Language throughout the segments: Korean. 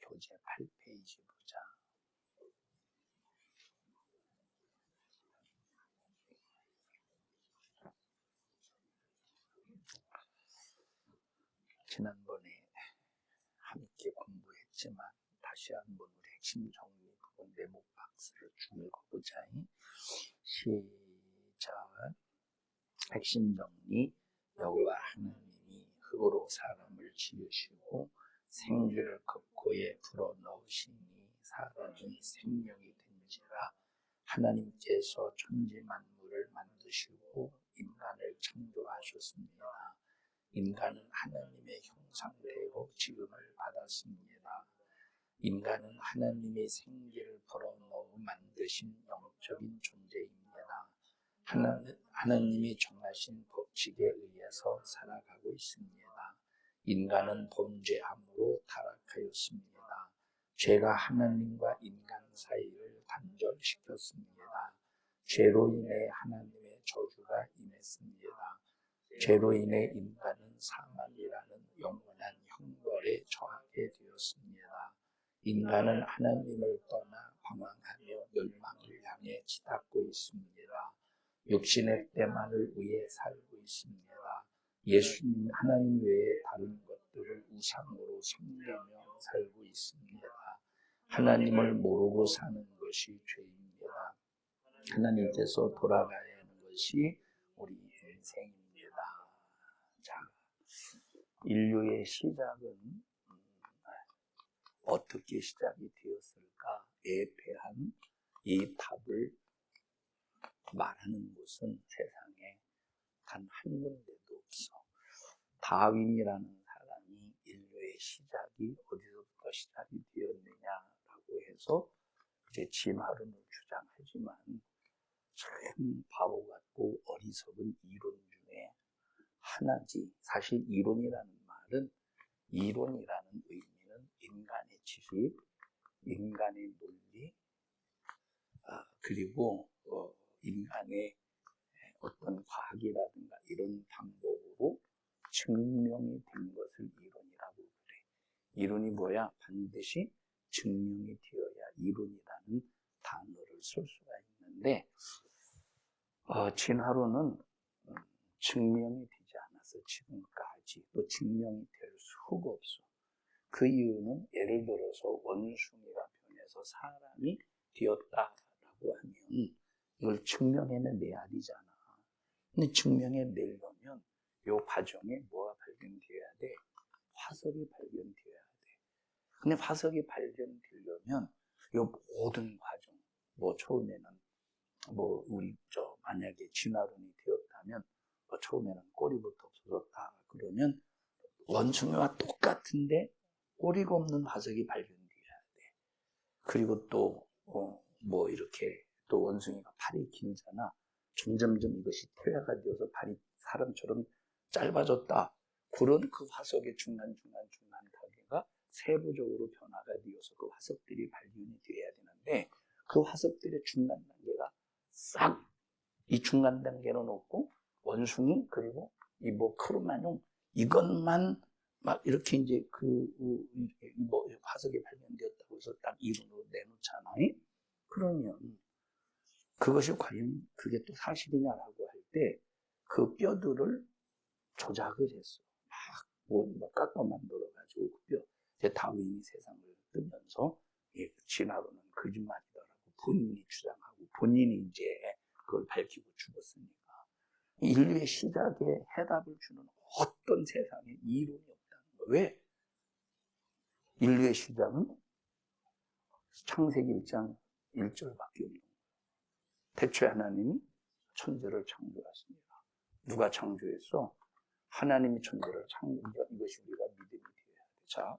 교재 8페이지 보자. 지난번에 함께 공부했지만 다시 한번 우리 핵심 정리 부분 내목 박스를 쭉 읽어보자. 시작. 핵심 정리. 여호와 하나님이 흙으로 사람을 지으시고 생기를 그 불어넣으시니 사람이 생명이 된지라. 하나님께서 천지 만물을 만드시고 인간을 창조하셨습니다. 인간은 하나님의 형상대로 지음을 받았습니다. 인간은 하나님의 생기를 불어넣어 만드신 영적인 존재입니다. 하나님이 정하신 법칙에 의해서 살아가고 있습니다. 인간은 범죄함으로 타락하였습니다. 죄가 하나님과 인간 사이를 단절시켰습니다. 죄로 인해 하나님의 저주가 임했습니다. 죄로 인해 인간은 사망이라는 영원한 형벌에 처하게 되었습니다. 인간은 하나님을 떠나 방황하며 멸망을 향해 치닫고 있습니다. 육신의 때만을 위해 살고 있습니다. 예수님 하나님 외에 다른 것들을 우상으로 섬기며 살고 있습니다. 하나님을 모르고 사는 것이 죄입니다. 하나님께서 돌아가야 하는 것이 우리 인생입니다. 자, 인류의 시작은 어떻게 시작이 되었을까에 대한 이 답을 말하는 곳은 세상에 단 한 군데도 없어. 다윈이라는 사람이 인류의 시작이 어디서부터 시작이 되었느냐라고 해서 이제 진화론을 주장하지만 참 바보 같고 어리석은 이론 중에 하나지. 사실 이론이라는 말은, 이론이라는 의미는 인간의 지식, 인간의 논리, 그리고 인간의 어떤 과학이라든가 이런 방법으로 증명이 된 것을 이론이라고 그래. 이론이 뭐야? 반드시 증명이 되어야 이론이라는 단어를 쓸 수가 있는데 진화론은 증명이 되지 않아서 지금까지 또 증명이 될 수가 없어. 그 이유는 예를 들어서 원숭이가 변해서 사람이 되었다라고 하면 이걸 증명해내야 되잖아. 근데 증명해내려면 이 과정에 뭐가 발견되어야 돼? 화석이 발견되어야 돼. 근데 화석이 발견되려면 이 모든 과정, 처음에는 우리 만약에 진화론이 되었다면 처음에는 꼬리부터 없어졌다 그러면 원숭이와 똑같은데 꼬리가 없는 화석이 발견되어야 돼. 그리고 또 이렇게 또 원숭이가 팔이 길잖아. 점점점 이것이 퇴화가 되어서 발이 사람처럼 짧아졌다. 그런 그 화석의 중간 단계가 세부적으로 변화가 되어서 그 화석들이 발견이 되어야 되는데 그 화석들의 중간 단계가 싹 이 중간 단계는 없고 원숭이 그리고 이 크로마뇽 이것만 막 이렇게 이제 화석이 발견되었다고 해서 딱 이론으로 내놓잖아. 그러면 그것이 과연 그게 또 사실이냐라고 할 때 그 뼈들을 조작을 했어. 막 깎아 만들어가지고 그 뼈. 이제 다윈이 세상을 뜨면서 진화론은 거짓말이다라고 본인이 주장하고 본인이 이제 그걸 밝히고 죽었으니까 인류의 시작에 해답을 주는 어떤 세상에 이론이 없다는 거예요. 왜? 인류의 시작은 창세기 1장 1절밖에 없는 거예요. 태초에 하나님이 천지를 창조하십니다. 누가 창조했어? 하나님이 천지를 창조한 이것이 우리가 믿음이 되어야 돼. 자,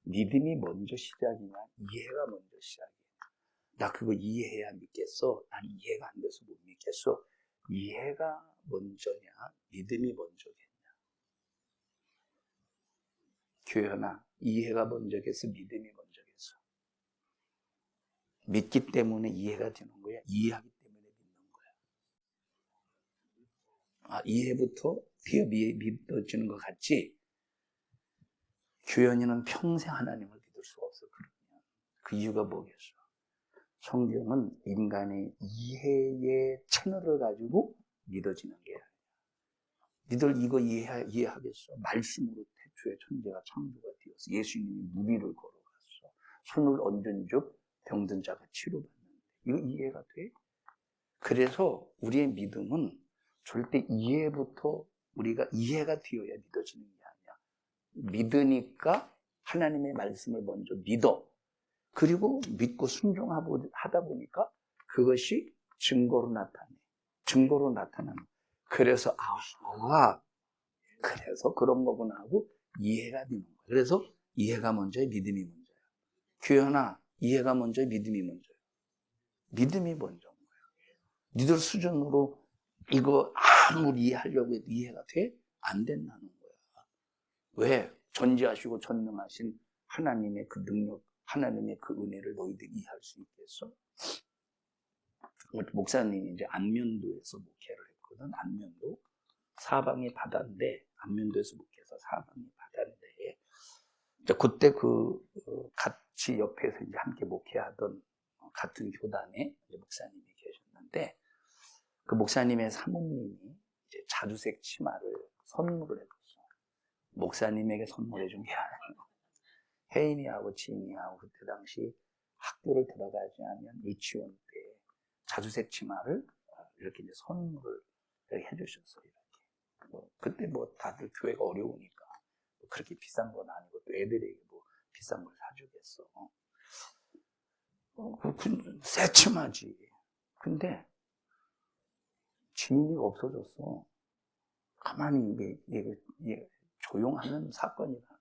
믿음이 먼저 시작이냐, 이해가 먼저 시작이냐. 나 그거 이해해야 믿겠어? 난 이해가 안 돼서 못 믿겠어. 이해가 먼저냐, 믿음이 먼저겠냐. 교현아, 이해가 먼저겠어, 믿음이 먼저겠어. 믿기 때문에 이해가 되는 거야, 이해하기 때문에 믿는 거야. 이해부터 믿어지는 것 같지? 규현이는 평생 하나님을 믿을 수가 없어. 그러면 그 이유가 뭐겠어? 성경은 인간의 이해의 채널을 가지고 믿어지는 게 아니야. 니들 이거 이해하겠어? 말씀으로 태초에 천지가 창조가 되었어. 예수님이 무리를 걸어갔어. 손을 얹은 즉 병든 자가 치료받는데 이거 이해가 돼? 그래서 우리의 믿음은 절대 이해부터 우리가 이해가 되어야 믿어지는 게 아니야. 믿으니까 하나님의 말씀을 먼저 믿어. 그리고 믿고 순종하다 보니까 그것이 증거로 나타내. 증거로 나타나는. 그래서 그래서 그런 거구나 하고 이해가 되는 거야. 그래서 이해가 먼저야, 믿음이 먼저야. 규현아, 이해가 먼저야, 믿음이 먼저야. 믿음이 먼저인 거야. 니들 수준으로 이거 아무리 이해하려고 해도 이해가 돼? 안 된다는 거야. 왜? 전지하시고 전능하신 하나님의 그 능력, 하나님의 그 은혜를 너희들이 이해할 수 있겠어? 목사님이 이제 안면도에서 목회를 했거든. 안면도. 사방이 바다인데, 안면도에서 목회해서 사방이 바다인데, 이제 그때 같이 옆에서 이제 함께 목회하던 같은 교단에 목사님이 계셨는데, 그 목사님의 사모님이 이제 자주색 치마를 선물을 해줬어. 목사님에게 선물해준 게 아니고, 혜인이하고 지인이하고 그때 당시 학교를 들어가지 않으면 유치원 때 자주색 치마를 이렇게 이제 선물을 해주셨어요. 이렇게. 그때 다들 교회가 어려우니까 그렇게 비싼 건 아니고 또 애들에게 비싼 걸 사주겠어. 새 치마지. 근데 지인이가 없어졌어. 가만히 이게 조용하면 사건이다.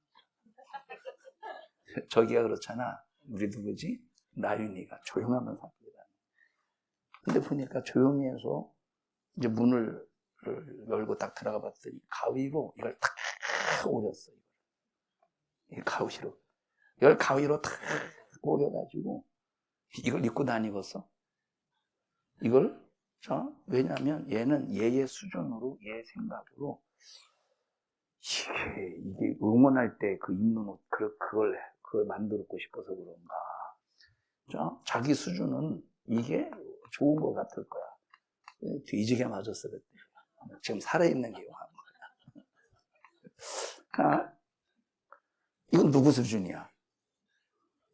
저기가 그렇잖아. 우리 누구지? 나윤이가 조용하면 사건이다. 근데 보니까 조용히 해서 이제 문을 열고 딱 들어가 봤더니 가위로 이걸 탁 오렸어. 이 가위로. 이걸 가위로 탁 오려가지고 이걸 입고 다니겠어? 이걸? 왜냐하면 얘는 얘의 수준으로, 얘의 생각으로 이게 응원할 때 그 입는 옷, 그걸 만들고 싶어서 그런가. 자기 수준은 이게 좋은 것 같을 거야. 뒤지게 맞았어, 그때. 지금 살아있는 게 용한 거야. 이건 누구 수준이야?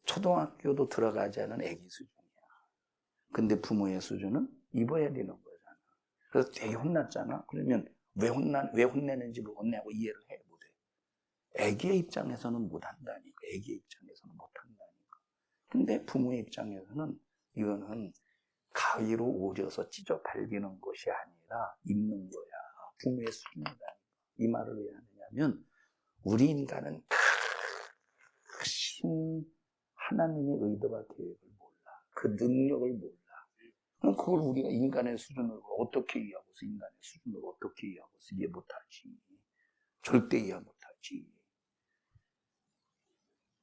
초등학교도 들어가지 않은 애기 수준이야. 근데 부모의 수준은 입어야 되는 거잖아. 그래서 되게 혼났잖아. 그러면 왜 혼내는지를 혼내고 이해를 해, 못해. 애기의 입장에서는 못한다니까. 애기의 입장에서는 못한다니까. 근데 부모의 입장에서는 이거는 가위로 오려서 찢어 발기는 것이 아니라 입는 거야. 부모의 수준이다. 이 말을 왜 하느냐면 우리 인간은 크신 하나님의 의도와 계획을 몰라. 그 능력을 몰라. 그럼 그걸 우리가 인간의 수준으로 어떻게 이해하고서 인간의 수준으로 어떻게 이해하고서 이해 못하지. 절대 이해 못하지.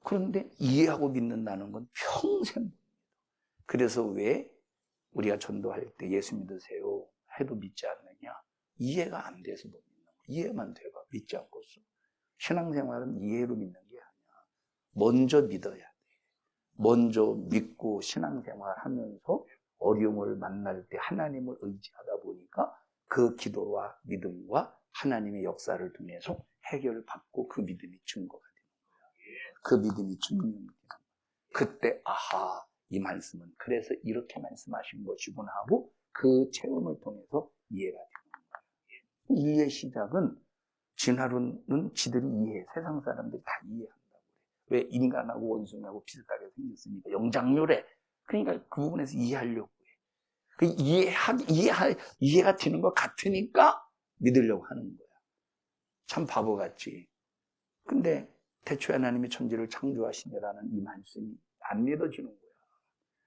그런데 이해하고 믿는다는 건 평생. 그래서 왜 우리가 전도할 때 예수 믿으세요 해도 믿지 않느냐? 이해가 안 돼서 못 믿는 거야. 이해만 돼봐. 믿지 않고서. 신앙생활은 이해로 믿는 게 아니야. 먼저 믿어야 돼. 먼저 믿고 신앙생활 하면서 어려움을 만날 때 하나님을 의지하다 보니까 그 기도와 믿음과 하나님의 역사를 통해서 해결받고 그 믿음이 증거가 되는 거야. 그 믿음이 증명이 되는 거야. 그때 이 말씀은 그래서 이렇게 말씀하신 것이구나 하고 그 체험을 통해서 이해가 되는 거야. 이해의 시작은 진화론은 지들이 이해해. 세상 사람들이 다 이해한다고 그래. 왜? 인간하고 원숭이하고 비슷하게 생겼으니까 영장묘래. 그러니까 그 부분에서 이해하려고 해. 그 이해가 되는 것 같으니까 믿으려고 하는 거야. 참 바보같지. 근데 태초에 하나님이 천지를 창조하시니라는 이 말씀이 안 믿어지는 거야.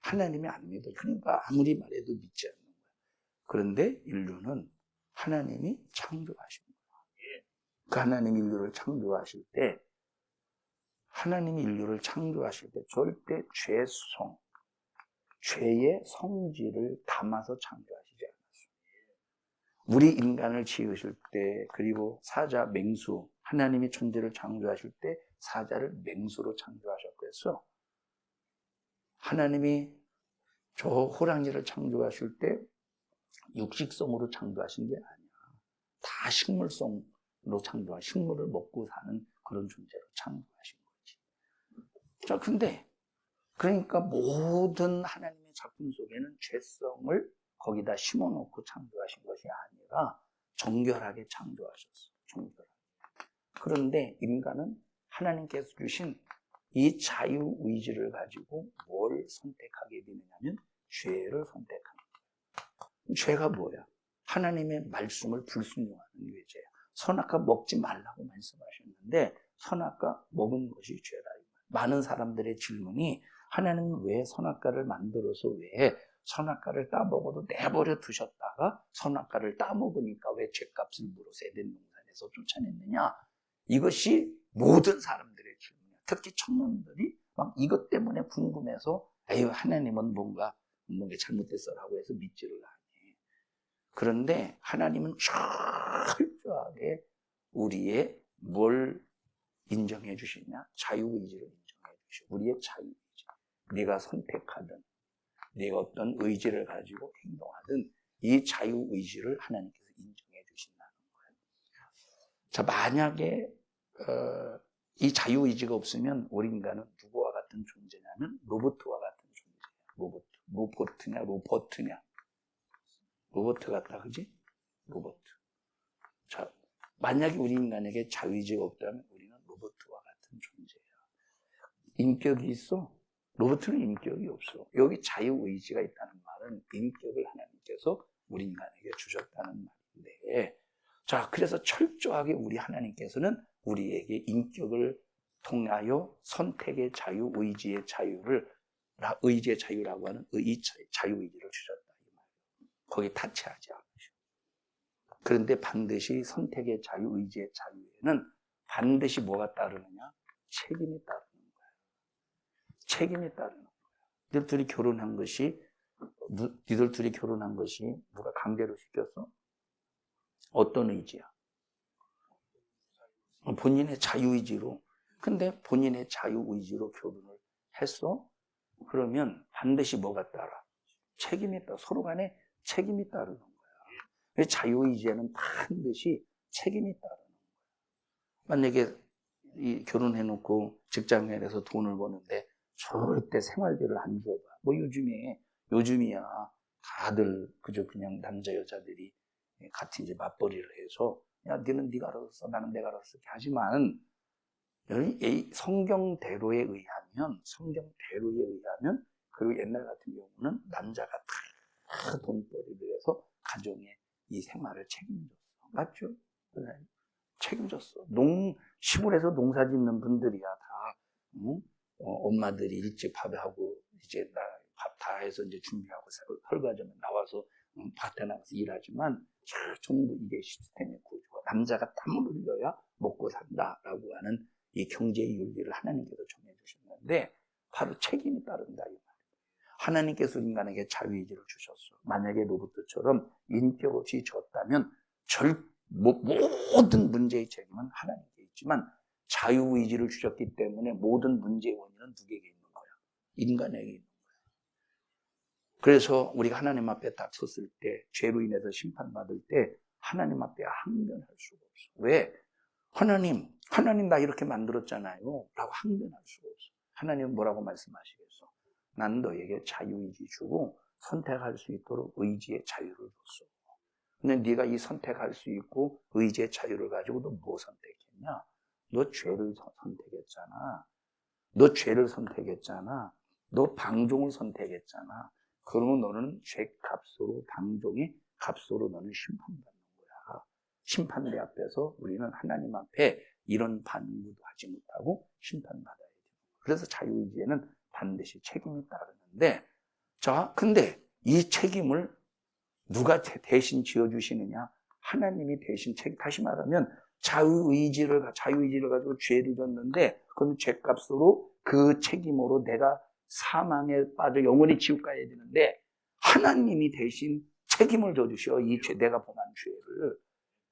하나님이 안 믿어. 그러니까 아무리 말해도 믿지 않는 거야. 그런데 인류는 하나님이 창조하신 거야. 그 하나님 인류를 창조하실 때 하나님이 인류를 창조하실 때 절대 죄성, 죄의 성질을 담아서 창조하시지 않았어요. 우리 인간을 지으실 때, 그리고 사자, 맹수, 하나님이 천지를 창조하실 때 사자를 맹수로 창조하셨겠어. 하나님이 저 호랑이를 창조하실 때 육식성으로 창조하신 게 아니야. 다 식물성으로 식물을 먹고 사는 그런 존재로 창조하신 거지. 자, 근데 그러니까 모든 하나님의 작품 속에는 죄성을 거기다 심어놓고 창조하신 것이 아니라 정결하게 창조하셨어요. 정결하게. 그런데 인간은 하나님께서 주신 이 자유의지를 가지고 뭘 선택하게 되느냐면 죄를 선택하는 거예요. 죄가 뭐야? 하나님의 말씀을 불순종하는 죄야. 선악과 먹지 말라고 말씀하셨는데 선악과 먹은 것이 죄다. 많은 사람들의 질문이 하나님은 왜 선악과를 만들어서 왜 선악과를 따먹어도 내버려 두셨다가 선악과를 따먹으니까 왜 죄값을 물어서 에덴 동산에서 쫓아냈느냐? 이것이 모든 사람들의 질문이야. 특히 청년들이 막 이것 때문에 궁금해서 에휴 하나님은 뭔가 잘못됐어라고 해서 믿지를 않니. 그런데 하나님은 철저하게 우리의 뭘 인정해 주시냐? 자유의지를 인정해 주시오. 우리의 자유의지. 네가 선택하든 네가 어떤 의지를 가지고 행동하든 이 자유의지를 하나님께서 인정해 주신다는 거예요. 자, 만약에 이 자유의지가 없으면 우리 인간은 누구와 같은 존재냐면 로봇과 같은 존재예요. 로봇이냐 로봇 같다, 그지? 로봇. 자, 만약에 우리 인간에게 자유의지가 없다면 우리는 로봇과 같은 존재예요. 인격이 있어? 로봇은 인격이 없어. 여기 자유의지가 있다는 말은 인격을 하나님께서 우리 인간에게 주셨다는 말인데, 자, 그래서 철저하게 우리 하나님께서는 우리에게 인격을 통하여 선택의 자유, 의지의 자유라고 하는 자유의지를 주셨다. 이 말이에요. 거기 타치하지 않으셔. 그런데 반드시 선택의 자유, 의지의 자유에는 반드시 뭐가 따르느냐? 책임이 따르는 거예요. 책임이 따르는 거예요. 니들 둘이 결혼한 것이 누가 강제로 시켰어? 어떤 의지야? 본인의 자유의지로. 근데 본인의 자유의지로 결혼을 했어? 그러면 반드시 뭐가 따라? 책임이 따라. 서로 간에 책임이 따르는 거야. 자유의지에는 반드시 책임이 따르는 거야. 만약에 결혼해놓고 직장에서 돈을 버는데 절대 생활비를 안 줘봐. 뭐 요즘이야 다들 그냥 남자 여자들이 같이 이제 맞벌이를 해서 야 너는 네가 알아서 써, 나는 내가 알아서 쓰게 하지만 성경대로에 의하면 그리고 옛날 같은 경우는 남자가 다 돈벌이를 해서 가정의 이 생활을 책임졌어. 맞죠? 책임졌어. 시골에서 농사 짓는 분들이야 다. 응? 엄마들이 일찍 밥하고 이제 밥 다 해서 이제 준비하고 설거지하면 나와서 밭에 나가서 일하지만 전부 이게 시스템의 구조가 남자가 땀을 흘려야 먹고 산다라고 하는 이 경제의 윤리를 하나님께서 정해주셨는데 바로 책임이 따른다 이 말이에요. 하나님께서 인간에게 자유의지를 주셨어. 만약에 로봇처럼 인격 없이 졌다면 모든 문제의 책임은 하나님께 있지만 자유의지를 주셨기 때문에 모든 문제의 원인은 누구에게 있는 거야? 인간에게 있는 거야. 그래서 우리가 하나님 앞에 딱 섰을 때 죄로 인해서 심판받을 때 하나님 앞에 항변할 수가 없어. 왜? 하나님 나 이렇게 만들었잖아요 라고 항변할 수가 없어. 하나님은 뭐라고 말씀하시겠어? 난 너에게 자유의지 주고 선택할 수 있도록 의지의 자유를 줬어. 근데 네가 이 선택할 수 있고 의지의 자유를 가지고 너 뭐 선택했냐? 너 죄를 선택했잖아. 너 방종을 선택했잖아. 그러면 너는 죄값으로 방종의 값으로 너는 심판받는 거야. 심판대 앞에서 우리는 하나님 앞에 이런 반응도 하지 못하고 심판받아야 돼요. 그래서 자유의지에는 반드시 책임이 따르는데 자, 근데 이 책임을 누가 대신 지어주시느냐? 하나님이 대신 다시 말하면 자유의지를 가지고 죄를 졌는데 그럼 죄값으로 그 책임으로 내가 사망에 빠져 영원히 지옥 가야 되는데 하나님이 대신 책임을 져주셔. 이 죄, 내가 범한 죄를.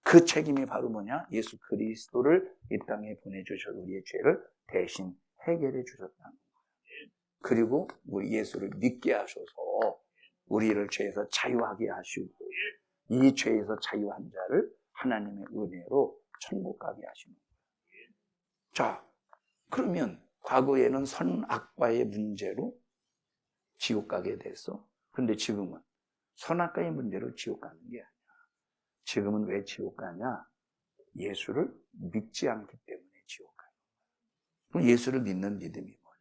그 책임이 바로 뭐냐? 예수 그리스도를 이 땅에 보내주셔서 우리의 죄를 대신 해결해 주셨다는 거예요. 그리고 우리 예수를 믿게 하셔서 우리를 죄에서 자유하게 하시고 이 죄에서 자유한 자를 하나님의 은혜로 천국 가게 하시는 거예요. 자, 그러면 과거에는 선악과의 문제로 지옥 가게 됐어. 그런데 지금은 선악과의 문제로 지옥 가는 게 아니야. 지금은 왜 지옥 가냐? 예수를 믿지 않기 때문에 지옥 가는 거야. 그럼 예수를 믿는 믿음이 뭐냐?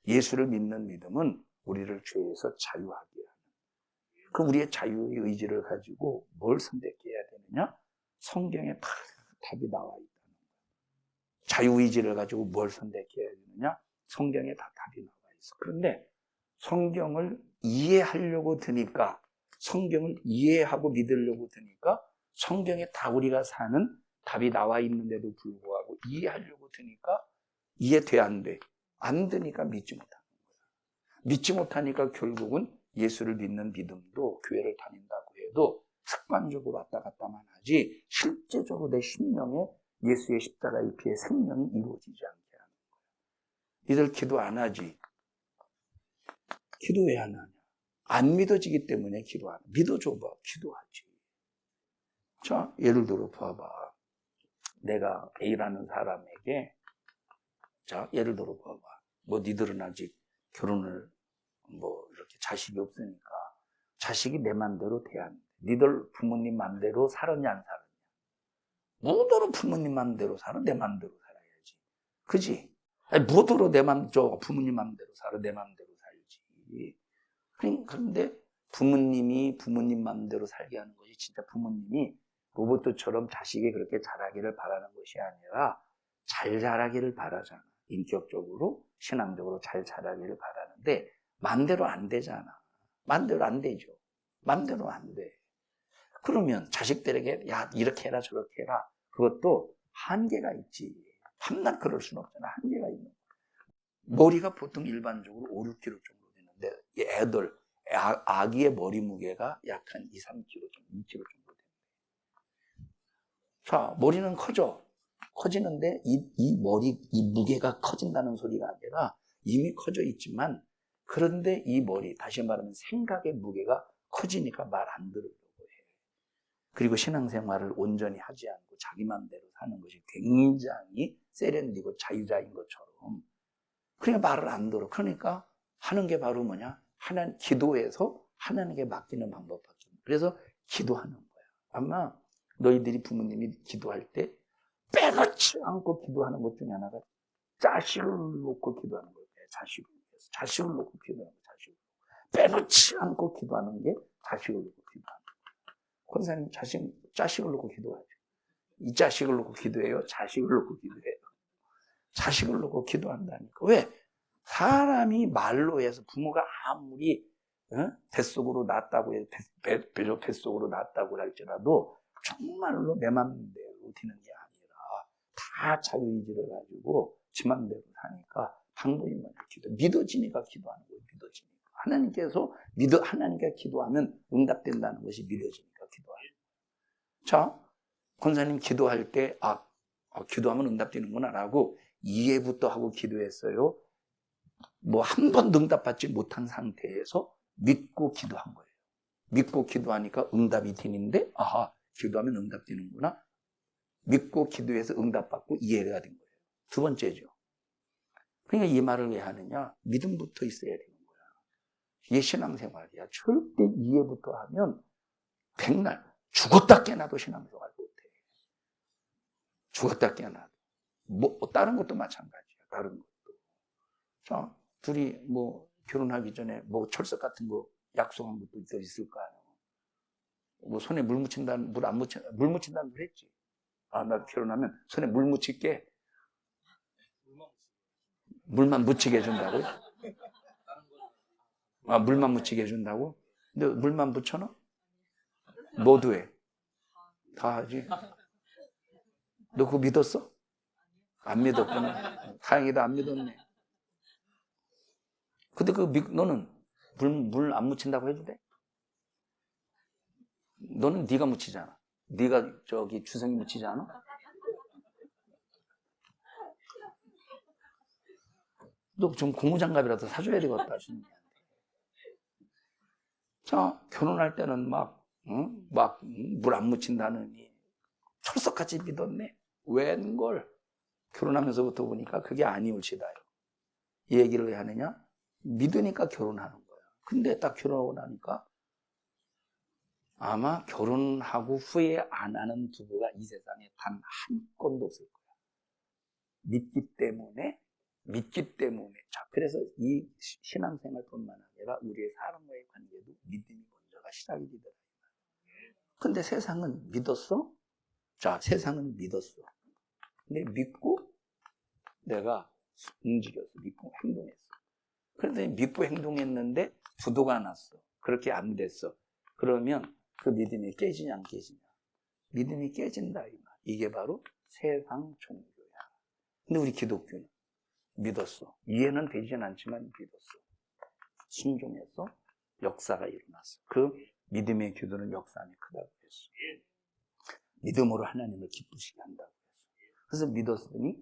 예수를 믿는 믿음은 우리를 죄에서 자유하게 하는. 그럼 우리의 자유의 의지를 가지고 뭘 선택해야 되느냐? 성경에 답이 나와 있다는 거야. 자유의지를 가지고 뭘 선택해야 되느냐? 성경에 다 답이 나와 있어. 그런데 성경을 이해하려고 드니까, 성경을 이해하고 믿으려고 드니까 성경에 다 우리가 사는 답이 나와 있는데도 불구하고 이해하려고 드니까 이해돼 안 돼. 안 되니까 믿지 못하는 거야. 믿지 못하니까 결국은 예수를 믿는 믿음도 교회를 다닌다고 해도 습관적으로 왔다 갔다만 하지 실제적으로 내 심령에 예수의 십자가의 피의 생명이 이루어지지 않게 하는 거야. 니들 기도 안 하지? 기도 왜 안 하냐? 안 믿어지기 때문에 기도 안 해. 믿어줘봐. 기도하지. 자, 예를 들어 봐봐. 내가 A라는 사람에게, 자, 예를 들어 봐봐. 뭐 니들은 아직 결혼을 뭐 이렇게 자식이 없으니까 자식이 내 맘대로 돼야 안 돼. 니들 부모님 맘대로 살았냐 안 살았냐? 뭐더러 부모님 맘대로 살아? 내 맘대로 살아야지. 그지? 아니, 뭐더러 부모님 맘대로 살아? 내 맘대로 살지. 그런데 부모님이 부모님 맘대로 살게 하는 것이 진짜 부모님이 로봇처럼 자식이 그렇게 자라기를 바라는 것이 아니라 잘 자라기를 바라잖아. 인격적으로, 신앙적으로 잘 자라기를 바라는데 맘대로 안 되잖아. 맘대로 안 되죠. 맘대로 안 돼. 그러면 자식들에게 야 이렇게 해라 저렇게 해라. 그것도 한계가 있지. 밤낮 그럴 수는 없잖아. 한계가 있는 거야. 머리가 보통 일반적으로 5, 6kg 정도 되는데 애들, 아기의 머리 무게가 약 한 2, 3kg 정도, 2kg 정도 됩니다. 자, 머리는 커져. 커지는데 이 무게가 커진다는 소리가 아니라 이미 커져 있지만 그런데 이 머리, 다시 말하면 생각의 무게가 커지니까 말 안 들으려고 해. 그리고 신앙생활을 온전히 하지 않고 자기 맘대로 사는 것이 굉장히 세련되고 자유자인 것처럼 그러니까 말을 안 들어. 그러니까 하는 게 바로 뭐냐? 기도해서 하나님께 맡기는 방법밖에 없어. 그래서 기도하는 거야. 아마 너희들이 부모님이 기도할 때 빼놓지 않고 기도하는 것 중에 하나가 자식을 놓고 기도하는 거예요. 자식을 놓고 기도하는 거예요. 빼놓지 않고 기도하는 게 자식을 놓고 기도하는 거예요. 권사님 자식을 놓고 기도하죠. 이 자식을 놓고 기도해요? 자식을 놓고 기도해요? 자식을 놓고 기도한다니까. 왜? 사람이 말로 해서 부모가 아무리 뱃속으로 낳았다고 해서 뱃속으로 낳았다고 할지라도 정말로 내 맘대로 되는 게 아니라 다 자유의지를 가지고 지 맘대로 사니까 방법이 뭐냐? 믿어지니까 기도하는 거예요. 믿어지니까. 하나님께 기도하면 응답된다는 것이 믿어지니까 기도하는 거예요. 자, 권사님 기도할 때 기도하면 응답되는구나 라고 이해부터 하고 기도했어요. 뭐 한 번도 응답받지 못한 상태에서 믿고 기도한 거예요. 믿고 기도하니까 응답이 되는데 기도하면 응답되는구나. 믿고 기도해서 응답받고 이해가 된 거예요. 두 번째죠. 그러니까 이 말을 왜 하느냐? 믿음부터 있어야 되는 거야. 이게 신앙생활이야. 절대 이해부터 하면 백날 죽었다 깨나도 신앙생활 못해. 죽었다 깨나도. 뭐 다른 것도 마찬가지야. 다른 것도. 자, 둘이 뭐 결혼하기 전에 뭐 철석 같은 거 약속한 것도 또 있을 거 아니야. 뭐 손에 물 묻힌다는 물 묻힌다는 걸 했지. 나 결혼하면 손에 물 묻힐게. 물만 묻히게 해준다고요? 물만 묻히게 해준다고? 근데 물만 묻혀놔? 모두 해. 다 하지. 너 그거 믿었어? 안 믿었구나. 다행이다, 안 믿었네. 근데 너는 물 안 묻힌다고 해도 돼? 너는 네가 묻히잖아. 네가 저기 주성이 묻히지 않아? 너 좀 고무장갑이라도 사줘야 되겠다 하시는 거야. 자, 결혼할 때는 막 물 안 묻힌다느니 철석같이 믿었네. 웬걸 결혼하면서부터 보니까 그게 아니올지다요. 이 얘기를 왜 하느냐? 믿으니까 결혼하는 거야. 근데 딱 결혼하고 나니까 아마 결혼하고 후에 안 하는 부부가 이 세상에 단 한 건도 없을 거야. 믿기 때문에. 자, 그래서 이 신앙생활뿐만 아니라 우리의 사람과의 관계도 믿음이 먼저가 시작이 되더라. 근데 세상은 믿었어? 자, 세상은 믿었어. 근데 믿고 내가 움직였어. 믿고 행동했어. 그런데 믿고 행동했는데 부도가 났어. 그렇게 안 됐어. 그러면 그 믿음이 깨지냐 안 깨지냐? 믿음이 깨진다 이 말. 이게 바로 세상 종교야. 근데 우리 기독교는 믿었어. 이해는 되진 않지만 믿었어. 순종해서 역사가 일어났어. 그 믿음의 기도는 역사 안에 크다고 했어. 믿음으로 하나님을 기쁘시게 한다고 했어. 그래서 믿었으니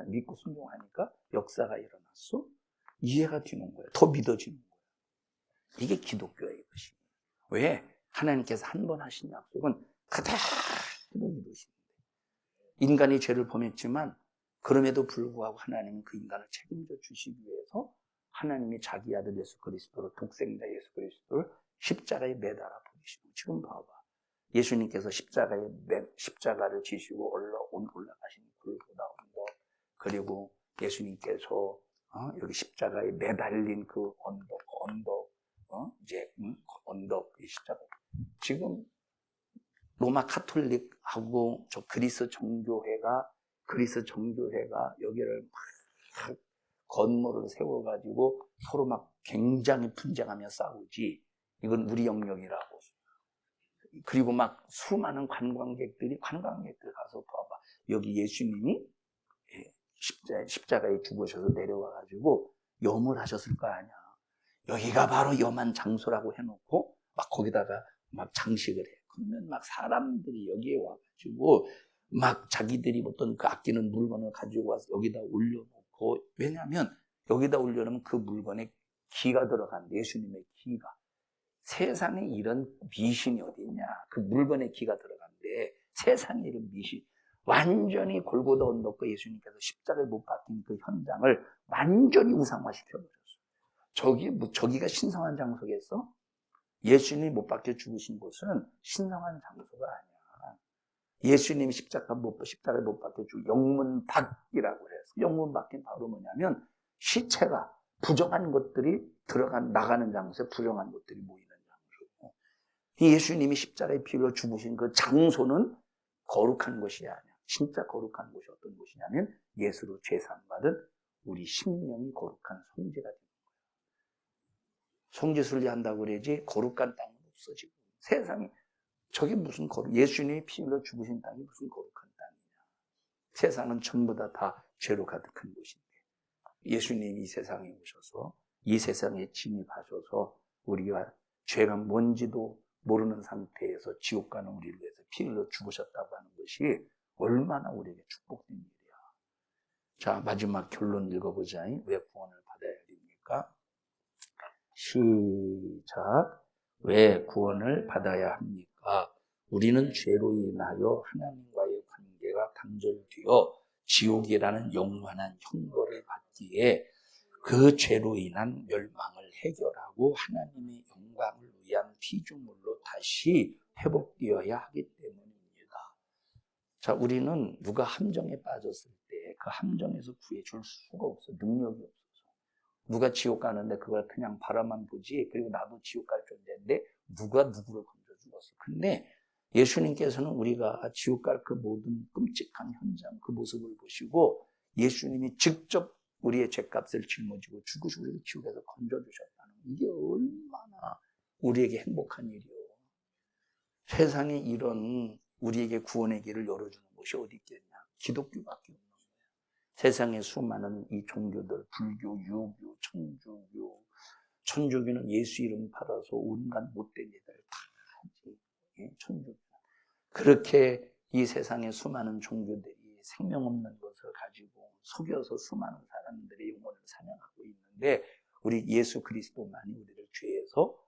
믿고 순종하니까 역사가 일어났어. 이해가 되는 거야. 더 믿어지는 거야. 이게 기독교의 것이. 왜? 하나님께서 한 번 하신 약속은 그대로 이루시는데 인간이 죄를 범했지만 그럼에도 불구하고 하나님은 그 인간을 책임져 주시기 위해서 하나님이 자기 아들 예수 그리스도를 독생자 예수 그리스도를 십자가에 매달아 보내시고 지금 봐봐. 예수님께서 십자가를 지시고 올라가신 골고다 언덕 그리고 예수님께서 여기 십자가에 매달린 그 언덕 이 십자가 지금 로마 카톨릭하고 저 그리스 정교회가 여기를 막 건물을 세워가지고 서로 막 굉장히 분쟁하며 싸우지. 이건 우리 영역이라고. 그리고 막 수많은 관광객들 가서 봐봐. 여기 예수님이 십자가에 죽으셔서 내려와가지고 염을 하셨을 거 아니야. 여기가 바로 염한 장소라고 해놓고 막 거기다가 막 장식을 해. 그러면 막 사람들이 여기에 와가지고 막 자기들이 어떤 그 아끼는 물건을 가지고 와서 여기다 올려놓고 왜냐하면 여기다 올려놓으면 그 물건에 기가 들어간대. 예수님의 기가. 세상에 이런 미신이 어디 있냐. 그 물건에 기가 들어간대. 세상에 이런 미신. 완전히 골고다 언덕과 예수님께서 십자가에 못 박힌 그 현장을 완전히 우상화시켜버렸어. 저기가 신성한 장소겠어? 예수님이 못 박혀 죽으신 곳은 신성한 장소가 아니야. 예수님이 십자가에 못 박혀 죽은 영문박이라고 해서 영문박이 바로 뭐냐면 시체가 부정한 것들이 나가는 장소에 부정한 것들이 모이는 장소고 예수님이 십자가에 피로 죽으신 그 장소는 거룩한 곳이 아니야. 진짜 거룩한 곳이 어떤 곳이냐면 예수로 죄사함받은 우리 심령이 거룩한 성지가 되는 거야. 성지순례 한다고 그러지 거룩한 땅은 없어 지금. 세상에 저게 무슨 예수님이 피 흘려 죽으신 땅이 무슨 거룩한 땅이냐. 세상은 전부 다 죄로 가득한 곳인데 예수님이 이 세상에 오셔서 이 세상에 진입하셔서 우리가 죄가 뭔지도 모르는 상태에서 지옥 가는 우리를 위해서 피 흘려 죽으셨다고 하는 것이 얼마나 우리에게 축복된 일이야. 자, 마지막 결론 읽어보자. 왜 구원을 받아야 됩니까? 시작. 왜 구원을 받아야 합니까? 우리는 죄로 인하여 하나님과의 관계가 단절되어 지옥이라는 영원한 형벌을 받기에 그 죄로 인한 멸망을 해결하고 하나님의 영광을 위한 피조물로 다시 회복되어야 하기 때문입니다. 자, 우리는 누가 함정에 빠졌을 때 그 함정에서 구해줄 수가 없어. 능력이 없어서. 누가 지옥 가는데 그걸 그냥 바라만 보지. 그리고 나도 지옥 갈 존재인데 누가 누구를 건져 죽었어. 근데 예수님께서는 우리가 지옥 갈 그 모든 끔찍한 현장, 그 모습을 보시고 예수님이 직접 우리의 죄값을 짊어지고 죽으시고 우리를 지옥에서 건져주셨다는 이게 얼마나 우리에게 행복한 일이요. 세상에 이런 우리에게 구원의 길을 열어주는 곳이 어디 있겠냐. 기독교밖에 없는 거예요. 세상에 수많은 이 종교들, 불교, 유교, 천주교, 천주교는 예수 이름 팔아서 온갖 못된 일들 다 하지. 천주교. 그렇게 이 세상의 수많은 종교들이 생명 없는 것을 가지고 속여서 수많은 사람들의 영혼을 사냥하고 있는데 우리 예수 그리스도만이 우리를 죄에서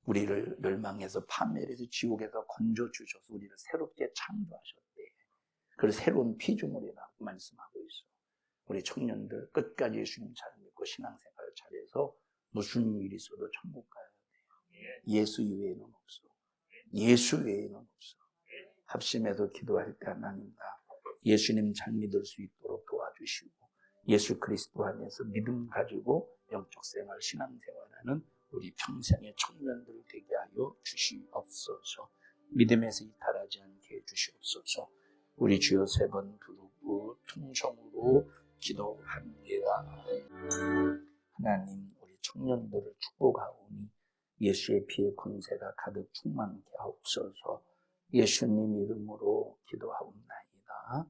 우리를 멸망해서 파멸해서 지옥에서 건져주셔서 우리를 새롭게 창조하셨대. 그걸 새로운 피조물이라고 말씀하고 있어. 우리 청년들 끝까지 예수님 잘 믿고 신앙생활을 잘해서 무슨 일이 있어도 천국 가야 돼요. 예수 외에는 없어. 예수 외에는 없어. 합심해서 기도할 때 하나님 나 예수님 잘 믿을 수 있도록 도와주시고 예수 그리스도 안에서 믿음 가지고 영적 생활, 신앙생활하는 우리 평생의 청년들 되게 하여 주시옵소서. 믿음에서 이탈하지 않게 해주시옵소서. 우리 주여 3번 부르고 통성으로 기도합니다. 하나님 우리 청년들을 축복하오니 예수의 피의 권세가 가득 충만케 하옵소서. 예수님 이름으로 기도하옵나이다.